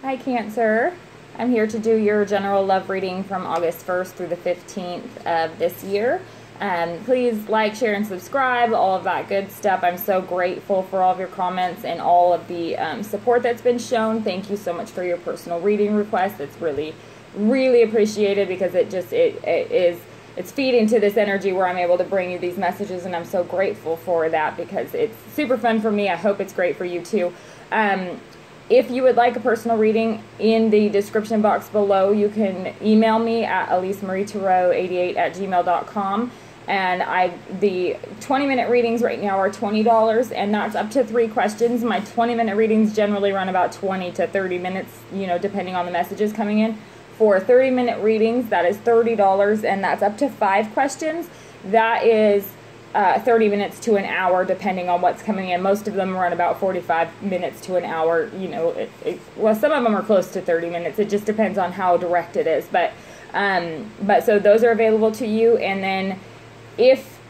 Hi Cancer. I'm here to do your general love reading from August 1st through the 15th of this year. Please like, share, and subscribe, all of that good stuff. I'm so grateful for all of your comments and all of the support that's been shown. Thank you so much for your personal reading requests. It's really, really appreciated because it's feeding to this energy where I'm able to bring you these messages, and I'm so grateful for that because it's super fun for me. I hope it's great for you too. If you would like a personal reading, in the description box below, you can email me at elisemarietarot88@gmail.com. And the 20-minute readings right now are $20, and that's up to 3 questions. My 20-minute readings generally run about 20 to 30 minutes, depending on the messages coming in. For 30-minute readings, that is $30, and that's up to 5 questions. That is 30 minutes to an hour, depending on what's coming in. Most of them run about 45 minutes to an hour. Well, some of them are close to 30 minutes. It just depends on how direct it is. But so those are available to you. And then if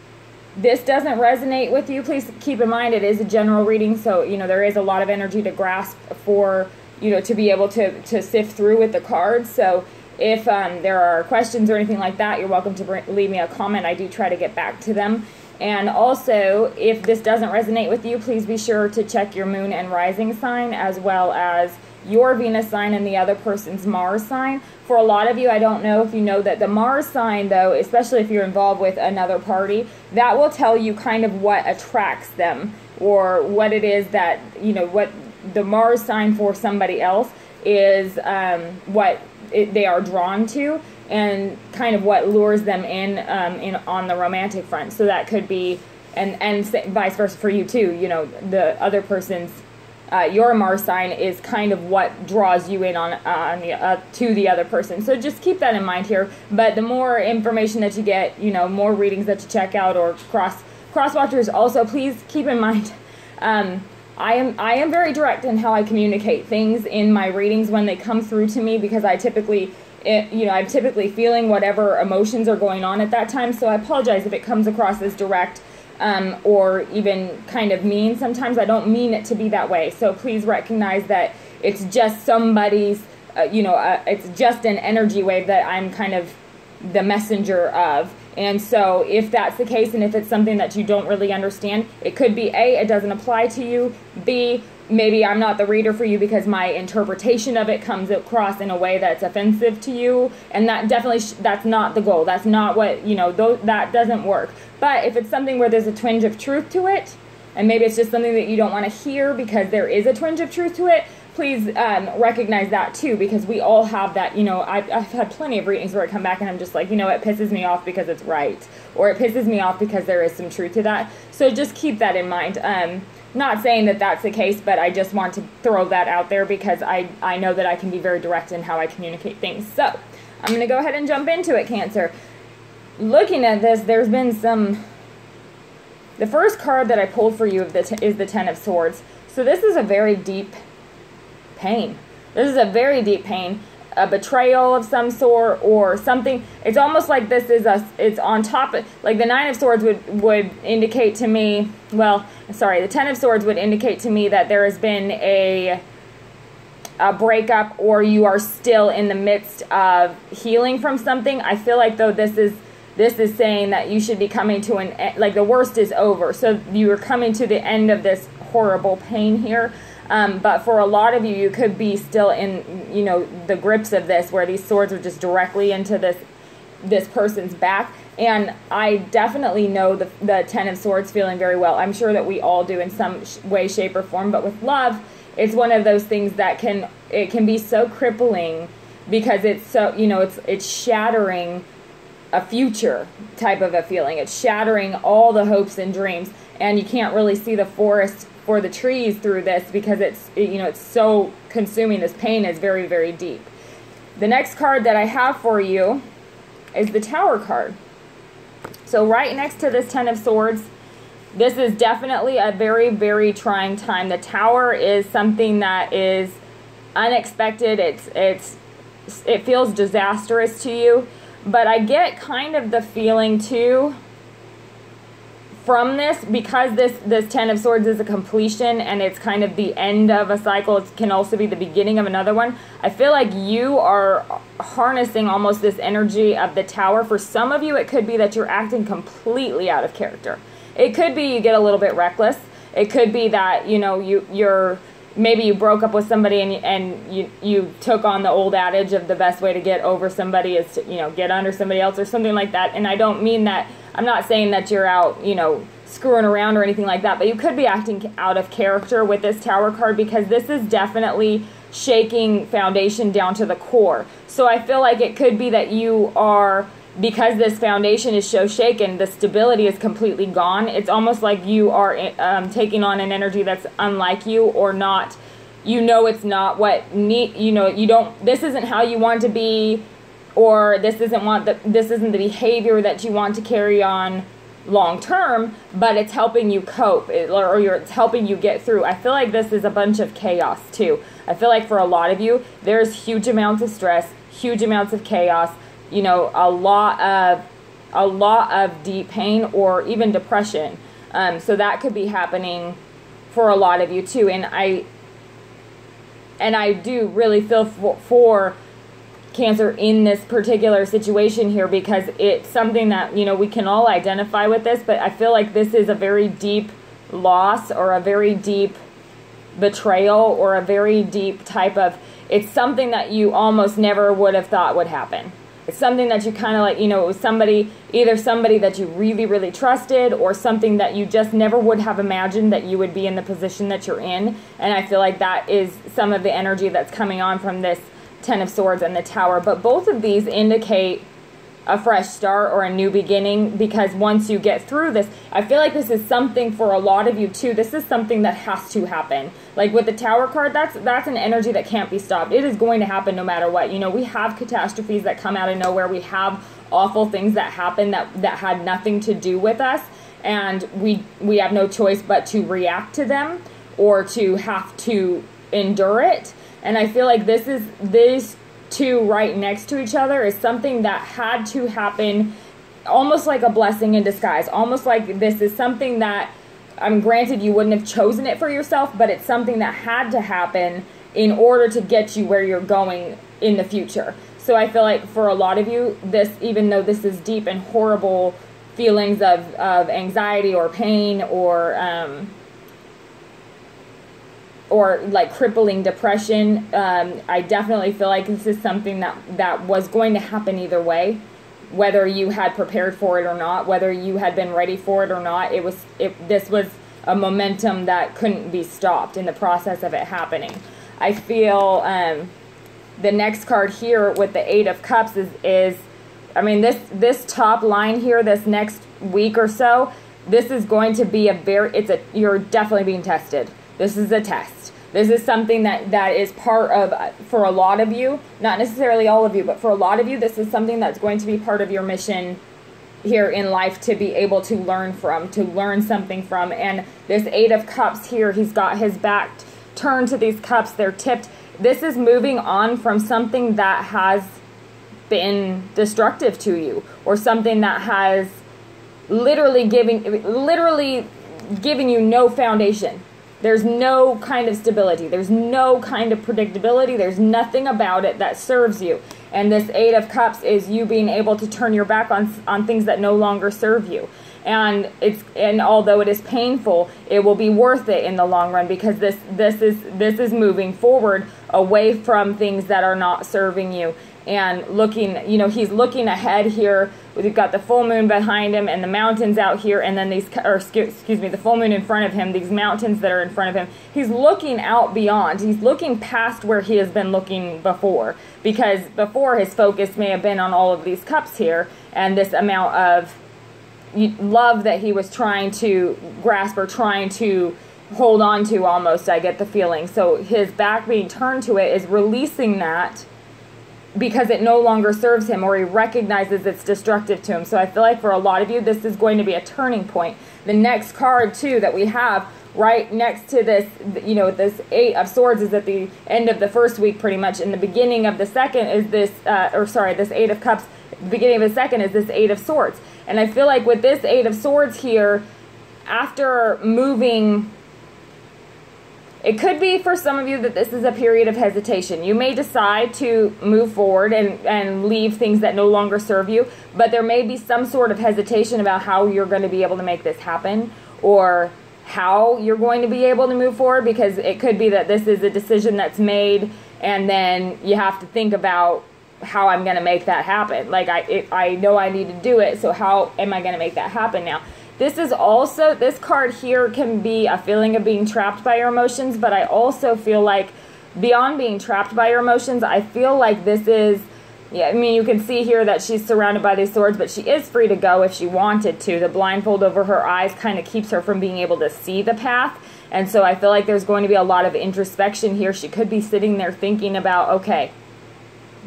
this doesn't resonate with you, please keep in mind it is a general reading. So, there is a lot of energy to grasp for, to be able to sift through with the cards. So if there are questions or anything like that, you're welcome to leave me a comment. I do try to get back to them. And also, if this doesn't resonate with you, please be sure to check your moon and rising sign, as well as your Venus sign and the other person's Mars sign. For a lot of you, I don't know if you know that the Mars sign, though, especially if you're involved with another party, that will tell you kind of what attracts them, or what it is that, what the Mars sign for somebody else is, they are drawn to, and kind of what lures them in on the romantic front. So that could be, and vice versa for you too. The other person's, your Mars sign is kind of what draws you in to the other person. So just keep that in mind here. But the more information that you get, more readings that you check out, or cross watchers. Also, please keep in mind, I am very direct in how I communicate things in my readings when they come through to me, because I'm typically feeling whatever emotions are going on at that time. So I apologize if it comes across as direct or even kind of mean. Sometimes I don't mean it to be that way. So please recognize that it's just somebody's, it's just an energy wave that I'm kind of the messenger of. And so if that's the case, and if it's something that you don't really understand, it could be A, it doesn't apply to you, B, maybe I'm not the reader for you because my interpretation of it comes across in a way that's offensive to you, and that definitely, that's not the goal. That's not what, that doesn't work. But if it's something where there's a twinge of truth to it, and maybe it's just something that you don't want to hear because there is a twinge of truth to it, please recognize that too, because we all have that. I've had plenty of readings where I come back and I'm just like, it pisses me off because it's right, or it pisses me off because there is some truth to that. So just keep that in mind. Not saying that that's the case, but I just want to throw that out there because I know that I can be very direct in how I communicate things. So I'm going to go ahead and jump into it, Cancer. Looking at this, there's been the first card that I pulled for you is the Ten of Swords. So this is a very deep pain. This is a very deep pain, a betrayal of some sort or something. It's almost like this is it's on top of, like the Nine of Swords would indicate to me, the Ten of Swords would indicate to me that there has been a breakup, or you are still in the midst of healing from something. I feel like, though, this is saying that you should be coming to like the worst is over. So you are coming to the end of this horrible pain here. But for a lot of you, you could be still in, the grips of this, where these swords are just directly into this person's back. And I definitely know the Ten of Swords feeling very well. I'm sure that we all do in some way, shape, or form. But with love, it's one of those things that can be so crippling, because it's so, it's shattering a future type of a feeling. It's shattering all the hopes and dreams, and you can't really see the forest for the trees through this, because it's so consuming. This pain is very, very deep. The next card that I have for you is the Tower card. So right next to this Ten of Swords, this is definitely a very, very trying time. The Tower is something that is unexpected. It feels disastrous to you, but I get kind of the feeling too from this, because this Ten of Swords is a completion and it's kind of the end of a cycle, it can also be the beginning of another one. I feel like you are harnessing almost this energy of the Tower. For some of you, it could be that you're acting completely out of character. It could be you get a little bit reckless. It could be that, you know, you're maybe you broke up with somebody and you took on the old adage of the best way to get over somebody is to, you know, get under somebody else or something like that. And I don't mean that, I'm not saying that you're out, you know, screwing around or anything like that, but you could be acting out of character with this Tower card, because this is definitely shaking foundation down to the core. So I feel like it could be that you are, because this foundation is so shaken, the stability is completely gone. It's almost like you are taking on an energy that's unlike you, or not, you know, it's not what you know, you don't, this isn't how you want to be, or this isn't the behavior that you want to carry on long term, but it's helping you cope, it's helping you get through. I feel like this is a bunch of chaos too. I feel like for a lot of you, there's huge amounts of stress, huge amounts of chaos, you know, a lot of deep pain or even depression. So that could be happening for a lot of you too. And I do really feel for Cancer in this particular situation here, because it's something that, you know, we can all identify with this, but I feel like this is a very deep loss, or a very deep betrayal, or a very deep type of, it's something that you almost never would have thought would happen. It's something that you kind of like, you know, it was somebody, either somebody that you really, really trusted, or something that you just never would have imagined that you would be in the position that you're in. And I feel like that is some of the energy that's coming on from this Ten of Swords and the Tower. But both of these indicate a fresh start or a new beginning, because once you get through this, I feel like this is something for a lot of you too. This is something that has to happen. Like with the Tower card, that's an energy that can't be stopped. It is going to happen no matter what. You know, we have catastrophes that come out of nowhere. We have awful things that happen that had nothing to do with us, and we have no choice but to react to them, or to have to endure it. And I feel like these two right next to each other is something that had to happen, almost like a blessing in disguise. Almost like this is something that, granted you wouldn't have chosen it for yourself, but it's something that had to happen in order to get you where you're going in the future. So I feel like for a lot of you, this, even though this is deep and horrible feelings of anxiety or pain, or like crippling depression, I definitely feel like this is something that was going to happen either way, whether you had prepared for it or not, whether you had been ready for it or not. This was a momentum that couldn't be stopped in the process of it happening. I feel the next card here with the Eight of Cups is I mean, this top line here, this next week or so, this is going to be you're definitely being tested. This is a test. This is something that is part of, for a lot of you, not necessarily all of you, but for a lot of you, this is something that's going to be part of your mission here in life, to be able to learn from, to learn something from. And this Eight of Cups here, he's got his back turned to these cups. They're tipped. This is moving on from something that has been destructive to you, or something that has literally giving you no foundation. There's no kind of stability. There's no kind of predictability. There's nothing about it that serves you. And this Eight of Cups is you being able to turn your back on things that no longer serve you. And although it is painful, it will be worth it in the long run, because this is moving forward away from things that are not serving you. And looking, he's looking ahead here. We've got the full moon behind him and the mountains out here, and then the full moon in front of him, these mountains that are in front of him. He's looking out beyond. He's looking past where he has been looking before, because before his focus may have been on all of these cups here and this amount of love that he was trying to grasp, or trying to hold on to almost, I get the feeling. So his back being turned to it is releasing that, because it no longer serves him, or he recognizes it's destructive to him. So I feel like for a lot of you, this is going to be a turning point. The next card, too, that we have right next to this, this Eight of Swords is at the end of the first week pretty much. And the beginning of the second is this Eight of Cups. The beginning of the second is this Eight of Swords. And I feel like with this Eight of Swords here, after moving, it could be for some of you that this is a period of hesitation. You may decide to move forward and leave things that no longer serve you, but there may be some sort of hesitation about how you're going to be able to make this happen, or how you're going to be able to move forward, because it could be that this is a decision that's made and then you have to think about how I'm going to make that happen. Like, I know I need to do it, so how am I going to make that happen now? This is also, this card here can be a feeling of being trapped by your emotions, but I also feel like beyond being trapped by your emotions, I feel like this is, yeah, I mean, you can see here that she's surrounded by these swords, but she is free to go if she wanted to. The blindfold over her eyes kind of keeps her from being able to see the path. And so I feel like there's going to be a lot of introspection here. She could be sitting there thinking about, okay,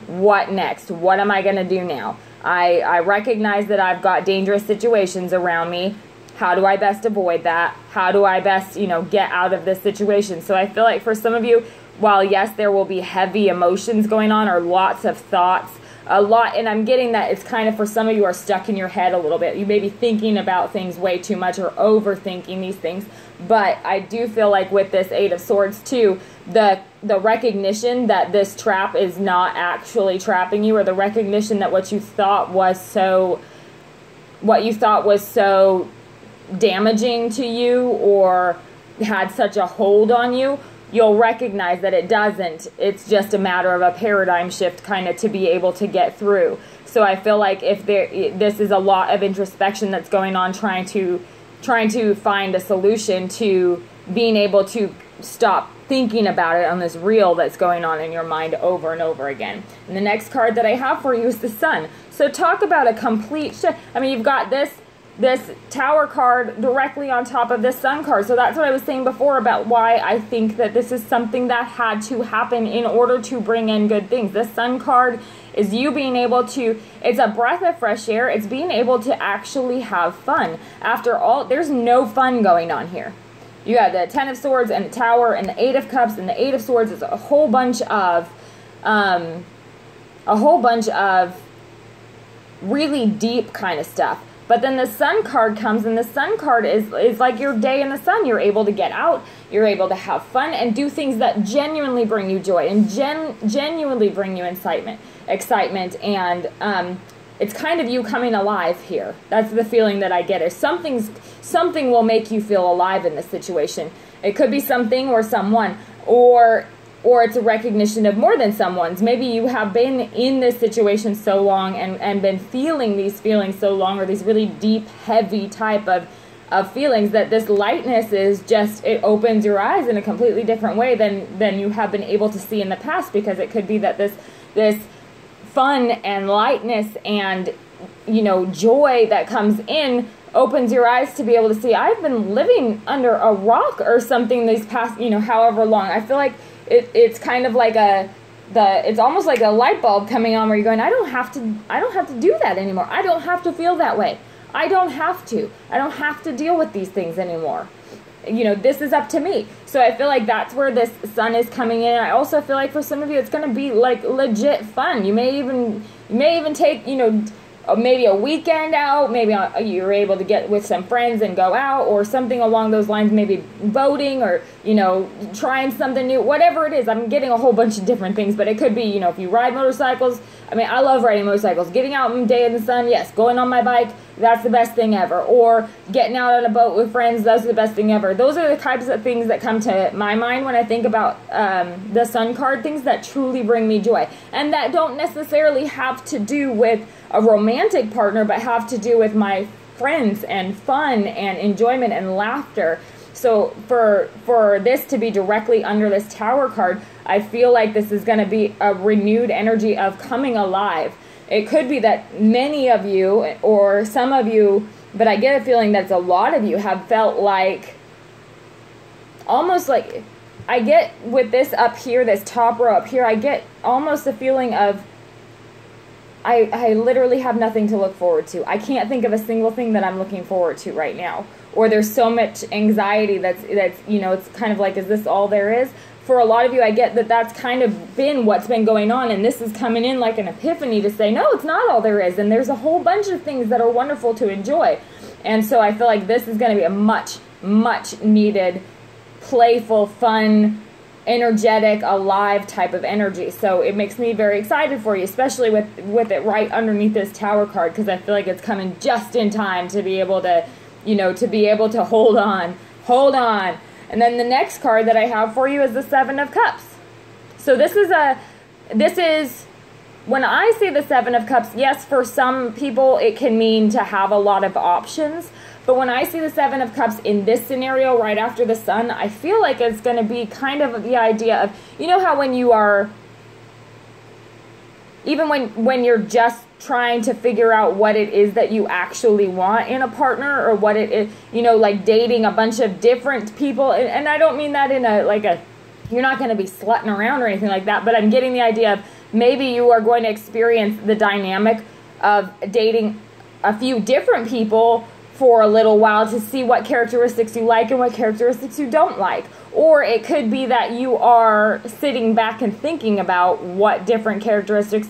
what next? What am I going to do now? I recognize that I've got dangerous situations around me. How do I best avoid that? How do I best, get out of this situation? So I feel like for some of you, while yes, there will be heavy emotions going on or lots of thoughts, and I'm getting that it's kind of, for some of you, are stuck in your head a little bit. You may be thinking about things way too much or overthinking these things. But I do feel like with this Eight of Swords too, the recognition that this trap is not actually trapping you, or the recognition that what you thought was so damaging to you or had such a hold on you, you'll recognize that it doesn't. It's just a matter of a paradigm shift kind of to be able to get through. So I feel like this is a lot of introspection that's going on, trying to find a solution to being able to stop thinking about it on this reel that's going on in your mind over and over again. And the next card that I have for you is the Sun. So talk about a complete shift. I mean, you've got this Tower card directly on top of this Sun card. So that's what I was saying before about why I think that this is something that had to happen in order to bring in good things. The Sun card is you being able to, it's a breath of fresh air. It's being able to actually have fun. After all, there's no fun going on here. You have the Ten of Swords and the Tower and the Eight of Cups, and the Eight of Swords is a whole bunch of really deep kind of stuff. But then the Sun card comes, and the Sun card is like your day in the sun. You're able to get out, you're able to have fun and do things that genuinely bring you joy and genuinely bring you excitement, and it's kind of you coming alive here. That's the feeling that I get. Is something will make you feel alive in this situation. It could be something or someone, or it's a recognition of more than someone's. Maybe you have been in this situation so long and been feeling these feelings so long, or these really deep, heavy type of feelings, that this lightness is just, it opens your eyes in a completely different way than you have been able to see in the past, because it could be that this fun and lightness and, joy that comes in opens your eyes to be able to see, I've been living under a rock or something these past, however long. I feel like it's kind of like it's almost like a light bulb coming on where you're going, I don't have to do that anymore. I don't have to feel that way. I don't have to deal with these things anymore. This is up to me. So I feel like that's where this Sun is coming in. I also feel like for some of you, it's going to be like legit fun. You may even take, maybe a weekend out, maybe you're able to get with some friends and go out, or something along those lines, maybe boating, or, trying something new, whatever it is. I'm getting a whole bunch of different things, but it could be, if you ride motorcycles. I mean, I love riding motorcycles. Getting out in day in the sun, yes. Going on my bike, that's the best thing ever. Or getting out on a boat with friends, that's the best thing ever. Those are the types of things that come to my mind when I think about the Sun card, things that truly bring me joy. And that don't necessarily have to do with a romantic partner, but have to do with my friends and fun and enjoyment and laughter. So for this to be directly under this Tower card, I feel like this is going to be a renewed energy of coming alive. It could be that many of you, or some of you, but I get a feeling that a lot of you have felt like, almost like, I get with this up here, this top row up here, I get almost a feeling of, I literally have nothing to look forward to. I can't think of a single thing that I'm looking forward to right now. Or there's so much anxiety that's it's kind of like, is this all there is? For a lot of you, I get that that's kind of been what's been going on, and this is coming in like an epiphany to say, no, it's not all there is, and there's a whole bunch of things that are wonderful to enjoy. And so I feel like this is going to be a much, much needed, playful, fun, energetic, alive type of energy. So it makes me very excited for you, especially with it right underneath this Tower card, because I feel like it's coming just in time to be able to, you know, to be able to hold on. And then the next card that I have for you is the Seven of Cups. So this is when I see the Seven of Cups, yes, for some people it can mean to have a lot of options. But when I see the Seven of Cups in this scenario right after the Sun, I feel like it's going to be kind of the idea of, you know how when you are, even when you're just trying to figure out what it is that you actually want in a partner, or what it is, you know, like dating a bunch of different people. And I don't mean that in you're not going to be slutting around or anything like that, but I'm getting the idea of maybe you are going to experience the dynamic of dating a few different people for a little while to see what characteristics you like and what characteristics you don't like. Or it could be that you are sitting back and thinking about what different characteristics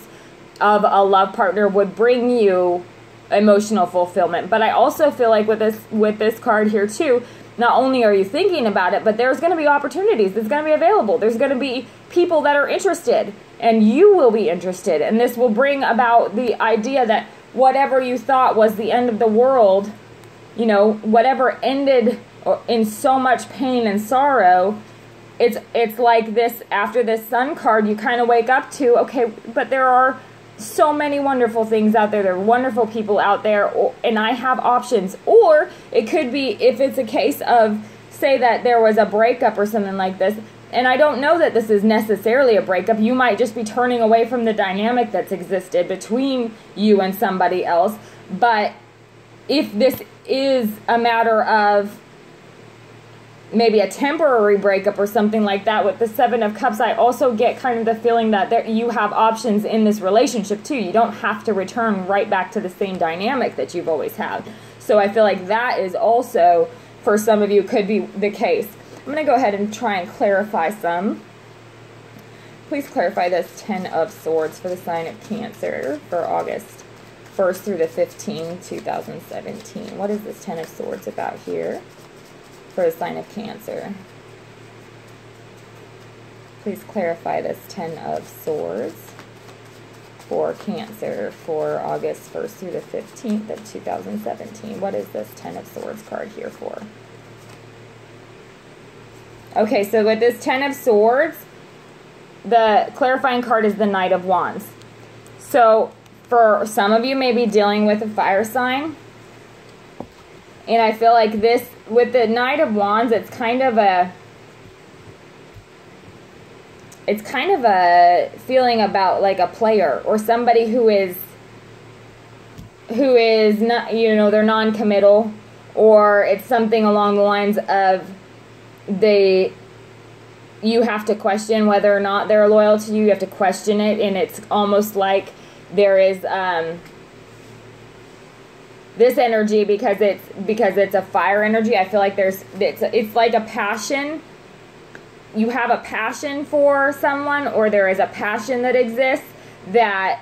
of a love partner would bring you emotional fulfillment. But I also feel like with this card here too, not only are you thinking about it, but there's going to be opportunities. It's going to be available. There's going to be people that are interested, and you will be interested. And this will bring about the idea that whatever you thought was the end of the world, you know, whatever ended in so much pain and sorrow, it's like this, after this Sun card, you kind of wake up to, okay, but there are so many wonderful things out there. There are wonderful people out there, and I have options. Or it could be, if it's a case of, say that there was a breakup or something like this, and I don't know that this is necessarily a breakup. You might just be turning away from the dynamic that's existed between you and somebody else. But if this is a matter of maybe a temporary breakup or something like that with the Seven of Cups, I also get kind of the feeling that you have options in this relationship too. You don't have to return right back to the same dynamic that you've always had. So I feel like that is also, for some of you, could be the case. I'm going to go ahead and try and clarify some. Please clarify this Ten of Swords for the sign of Cancer for August 1st through the 15th, 2017. What is this Ten of Swords about here for the sign of Cancer? Please clarify this Ten of Swords for Cancer for August 1st through the 15th of 2017. What is this Ten of Swords card here for? Okay, so with this Ten of Swords, the clarifying card is the Knight of Wands. So for some of you, maybe dealing with a fire sign. And I feel like this, with the Knight of Wands, it's kind of a feeling about like a player or somebody who is not, you know, they're non-committal, or it's something along the lines of you have to question whether or not they're loyal to you. You have to question it, and it's almost like there is this energy, because it's a fire energy. I feel like it's like a passion. You have a passion for someone, or there is a passion that exists that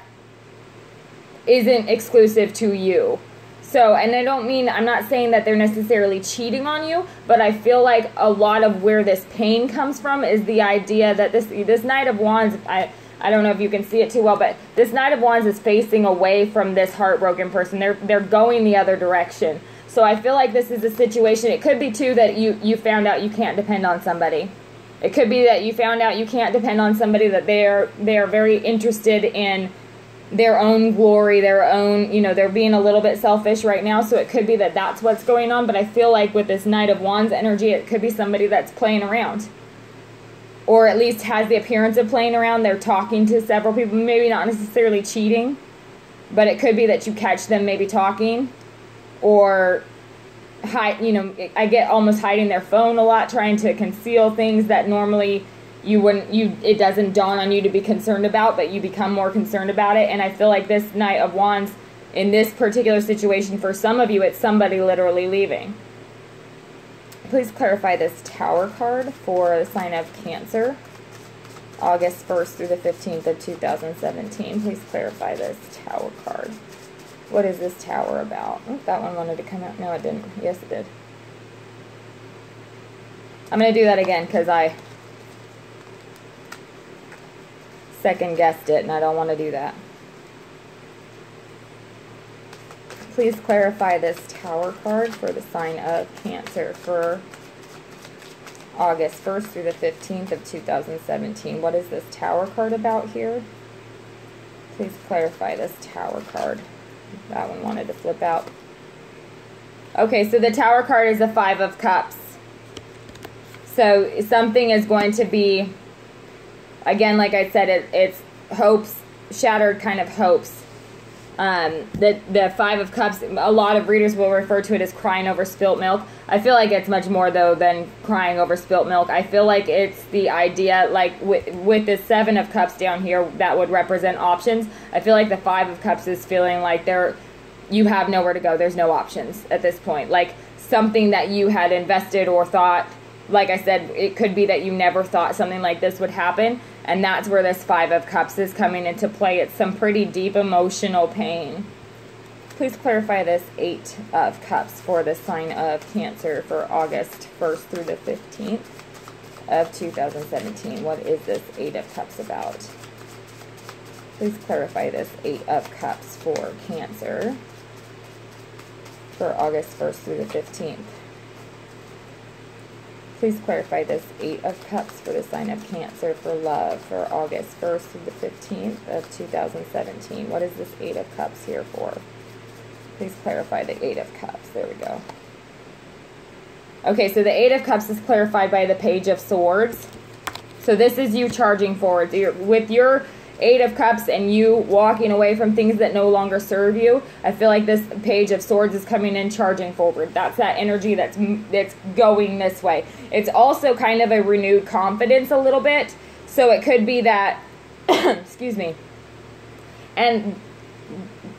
isn't exclusive to you. So, and I'm not saying that they're necessarily cheating on you, but I feel like a lot of where this pain comes from is the idea that this Knight of Wands, I don't know if you can see it too well, but this Knight of Wands is facing away from this heartbroken person. They're going the other direction. So I feel like this is a situation. It could be too that you found out you can't depend on somebody. It could be that you found out you can't depend on somebody, that they are very interested in their own glory, their own, you know, they're being a little bit selfish right now. So it could be that that's what's going on. But I feel like with this Knight of Wands energy, it could be somebody that's playing around, or at least has the appearance of playing around. They're talking to several people, maybe not necessarily cheating, but it could be that you catch them maybe talking, or I get almost hiding their phone a lot, trying to conceal things that normally it doesn't dawn on you to be concerned about, but you become more concerned about it. And I feel like this Knight of Wands, in this particular situation, for some of you, it's somebody literally leaving. Please clarify this Tower card for the sign of Cancer, August 1st through the 15th of 2017. Please clarify this Tower card. What is this Tower about? Oh, that one wanted to come out. No, it didn't. Yes, it did. I'm going to do that again because I second guessed it and I don't want to do that. Please clarify this Tower card for the sign of Cancer for August 1st through the 15th of 2017. What is this Tower card about here? Please clarify this Tower card. That one wanted to flip out. Okay, so the Tower card is the Five of Cups. So something is going to be, again, like I said, it's hopes, shattered kind of hopes. The Five of Cups, a lot of readers will refer to it as crying over spilt milk. I feel like it's much more, though, than crying over spilt milk. I feel like it's the idea, like with the Seven of Cups down here, that would represent options. I feel like the Five of Cups is feeling like you have nowhere to go. There's no options at this point. Like something that you had invested or thought, like I said, it could be that you never thought something like this would happen. And that's where this Five of Cups is coming into play. It's some pretty deep emotional pain. Please clarify this Eight of Cups for the sign of Cancer for August 1st through the 15th of 2017. What is this Eight of Cups about? Please clarify this Eight of Cups for Cancer for August 1st through the 15th. Please clarify this Eight of Cups for the sign of Cancer for love for August 1st through the 15th of 2017. What is this Eight of Cups here for? Please clarify the Eight of Cups. There we go. Okay, so the Eight of Cups is clarified by the Page of Swords. So this is you charging forward. With your Eight of Cups and you walking away from things that no longer serve you, I feel like this Page of Swords is coming in charging forward. That's that energy that's going this way. It's also kind of a renewed confidence a little bit. So it could be that, excuse me. And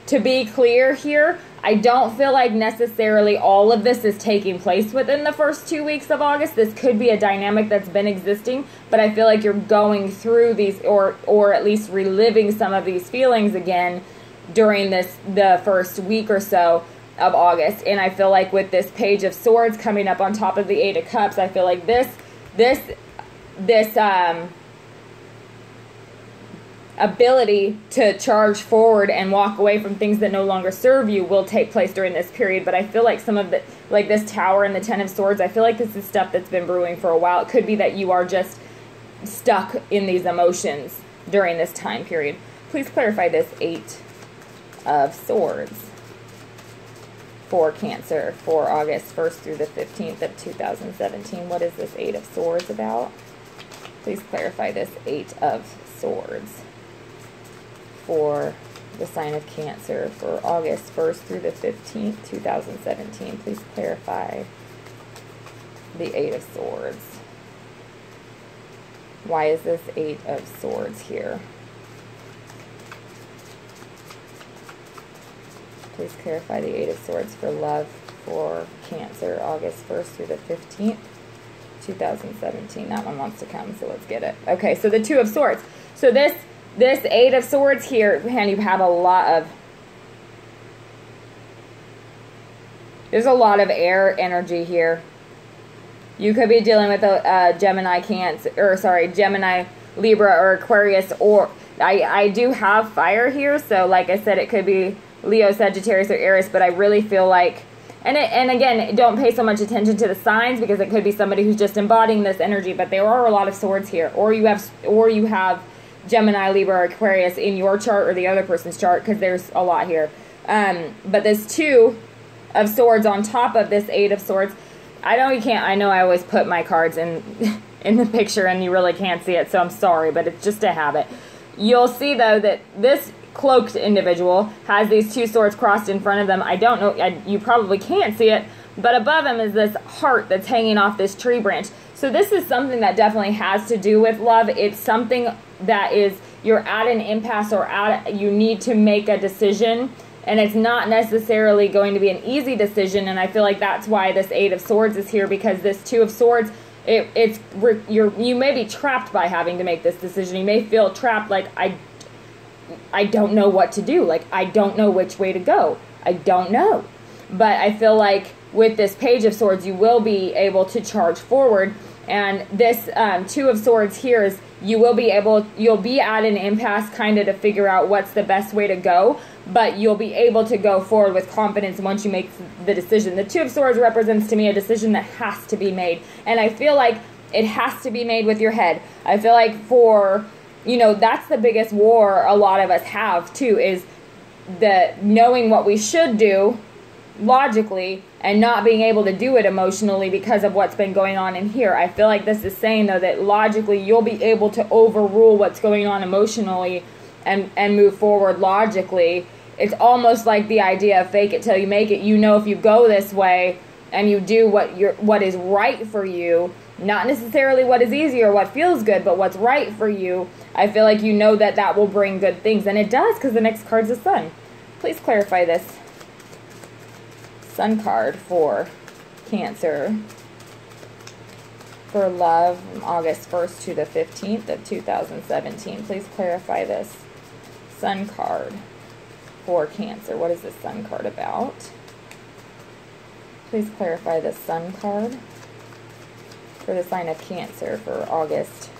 to be clear here, I don't feel like necessarily all of this is taking place within the first 2 weeks of August. This could be a dynamic that's been existing, but I feel like you're going through these or at least reliving some of these feelings again during the first week or so of August. And I feel like with this Page of Swords coming up on top of the Eight of Cups, I feel like this ability to charge forward and walk away from things that no longer serve you will take place during this period. But I feel like some of the, like this Tower and the Ten of Swords, I feel like this is stuff that's been brewing for a while. It could be that you are just stuck in these emotions during this time period. Please clarify this Eight of Swords for Cancer for August 1st through the 15th of 2017. What is this Eight of Swords about? Please clarify this Eight of Swords for the sign of Cancer for August 1st through the 15th, 2017. Please clarify the Eight of Swords. Why is this Eight of Swords here? Please clarify the Eight of Swords for love for Cancer, August 1st through the 15th, 2017. That one wants to come, so let's get it. Okay, so the Two of Swords. So this Eight of Swords here, and you have there's a lot of air energy here. You could be dealing with a Gemini, Gemini, Libra, or Aquarius, or I do have fire here, so like I said, it could be Leo, Sagittarius, or Aries, but I really feel like, and again, don't pay so much attention to the signs because it could be somebody who's just embodying this energy, but there are a lot of swords here, or you have Gemini, Libra, or Aquarius in your chart or the other person's chart, because there's a lot here. But this Two of Swords on top of this Eight of Swords, I know I always put my cards in the picture and you really can't see it, so I'm sorry, but it's just a habit. You'll see, though, that this cloaked individual has these two swords crossed in front of them. I don't know, you probably can't see it, but above him is this heart that's hanging off this tree branch. So this is something that definitely has to do with love. It's something that is, you're at an impasse, or you need to make a decision, and it's not necessarily going to be an easy decision. And I feel like that's why this Eight of Swords is here, because this Two of Swords, you may be trapped by having to make this decision. You may feel trapped, like I don't know what to do. Like, I don't know which way to go. I don't know. But I feel like with this Page of Swords, you will be able to charge forward. And this Two of Swords here is you'll be at an impasse kind of to figure out what's the best way to go. But you'll be able to go forward with confidence once you make the decision. The Two of Swords represents to me a decision that has to be made. And I feel like it has to be made with your head. I feel like that's the biggest war a lot of us have too, is the knowing what we should do logically and not being able to do it emotionally because of what's been going on in here. I feel like this is saying, though, that logically you'll be able to overrule what's going on emotionally and move forward logically. It's almost like the idea of fake it till you make it. You know, if you go this way and you do what is right for you, not necessarily what is easy or what feels good, but what's right for you, I feel like you know that will bring good things. And it does, because the next card's the Sun. Please clarify this Sun card for Cancer, for love, from August 1st to the 15th of 2017. Please clarify this Sun card for Cancer. What is this Sun card about? Please clarify the Sun card for the sign of Cancer for August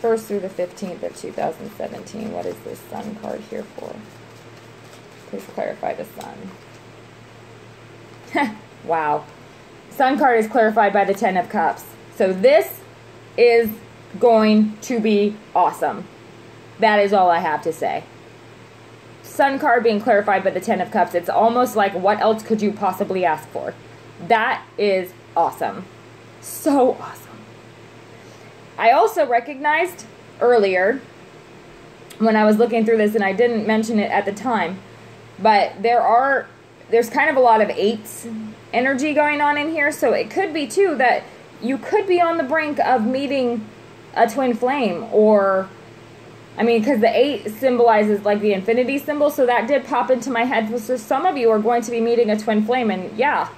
1st through the 15th of 2017. What is this Sun card here for? Please clarify the Sun. Wow. Sun card is clarified by the Ten of Cups. So this is going to be awesome. That is all I have to say. Sun card being clarified by the Ten of Cups. It's almost like, what else could you possibly ask for? That is awesome. So awesome. I also recognized earlier when I was looking through this, and I didn't mention it at the time, but there's kind of a lot of 8s energy going on in here. So it could be too that you could be on the brink of meeting a twin flame, or because the 8 symbolizes like the infinity symbol, so that did pop into my head. So some of you are going to be meeting a twin flame, and yeah,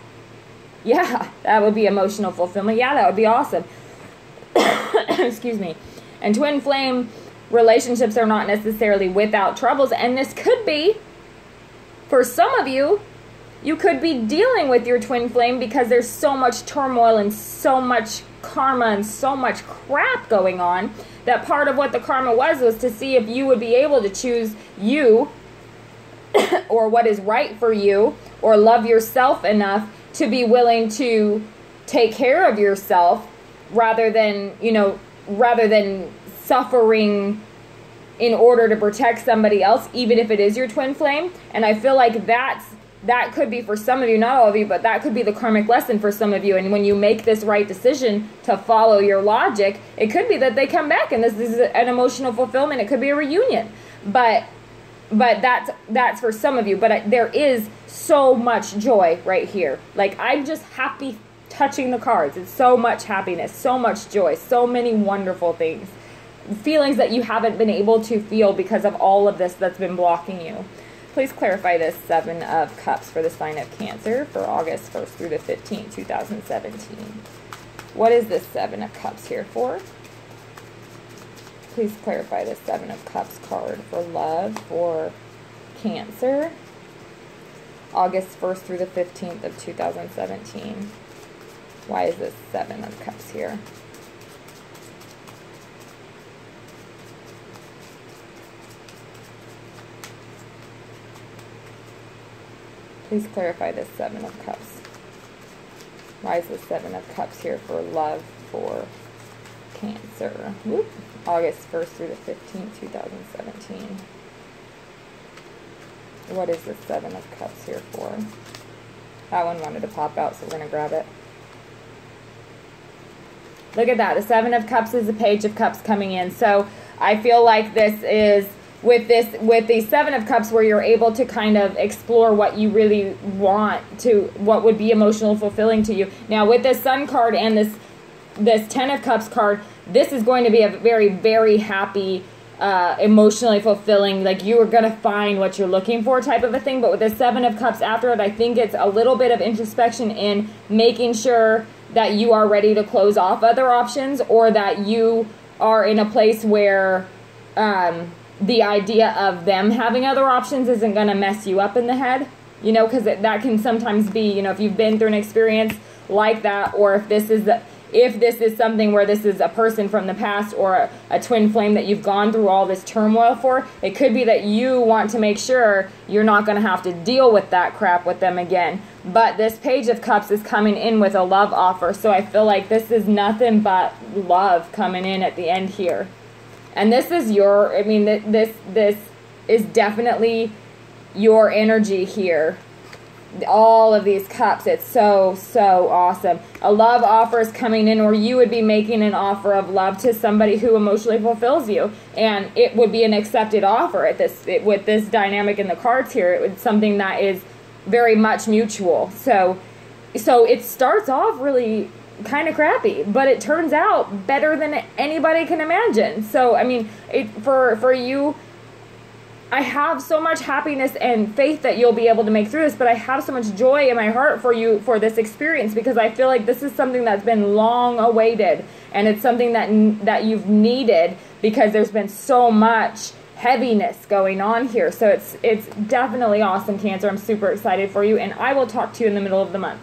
that would be emotional fulfillment. Yeah, that would be awesome. Excuse me. And twin flame relationships are not necessarily without troubles, and this could be, for some of you, you could be dealing with your twin flame because there's so much turmoil and so much karma and so much crap going on, that part of what the karma was to see if you would be able to choose you or what is right for you, or love yourself enough to be willing to take care of yourself rather than suffering in order to protect somebody else, even if it is your twin flame. And I feel like that could be for some of you, not all of you, but that could be the karmic lesson for some of you. And when you make this right decision to follow your logic, it could be that they come back and this is an emotional fulfillment. It could be a reunion. But that's for some of you. But there is so much joy right here. Like, I'm just happy touching the cards. It's so much happiness, so much joy, so many wonderful things. Feelings that you haven't been able to feel because of all of this that's been blocking you. Please clarify this Seven of Cups for the sign of Cancer for August 1st through the 15th, 2017. What is this Seven of Cups here for? Please clarify the Seven of Cups card for love for Cancer, August 1st through the 15th of 2017. Why is this Seven of Cups here? Please clarify this Seven of Cups. Why is the Seven of Cups here for love for Cancer? Whoop. August 1st through the 15th, 2017. What is the Seven of Cups here for? That one wanted to pop out, so we're going to grab it. Look at that. The Seven of Cups is the Page of Cups coming in. So I feel like this is with the Seven of Cups, where you're able to kind of explore what you really want to, what would be emotional fulfilling to you. Now with this Sun card and this Ten of Cups card, this is going to be a very, very happy, emotionally fulfilling, like you are going to find what you're looking for type of a thing. But with the Seven of Cups after it, I think it's a little bit of introspection in making sure that you are ready to close off other options, or that you are in a place where the idea of them having other options isn't going to mess you up in the head, you know, because that can sometimes be, you know, if you've been through an experience like that, or if this is something where this is a person from the past or a twin flame that you've gone through all this turmoil for, it could be that you want to make sure you're not going to have to deal with that crap with them again. But this Page of Cups is coming in with a love offer, so I feel like this is nothing but love coming in at the end here. And this is your, I mean, this is definitely your energy here. All of these cups, it's so awesome. A love offer is coming in, or you would be making an offer of love to somebody who emotionally fulfills you, and it would be an accepted offer at this with this dynamic in the cards here. It would something that is very much mutual. So it starts off really kind of crappy, but it turns out better than anybody can imagine. So I mean, for you, I have so much happiness and faith that you'll be able to make through this, but I have so much joy in my heart for you for this experience, because I feel like this is something that's been long awaited, and it's something that you've needed, because there's been so much heaviness going on here. So it's definitely awesome, Cancer. I'm super excited for you, and I will talk to you in the middle of the month.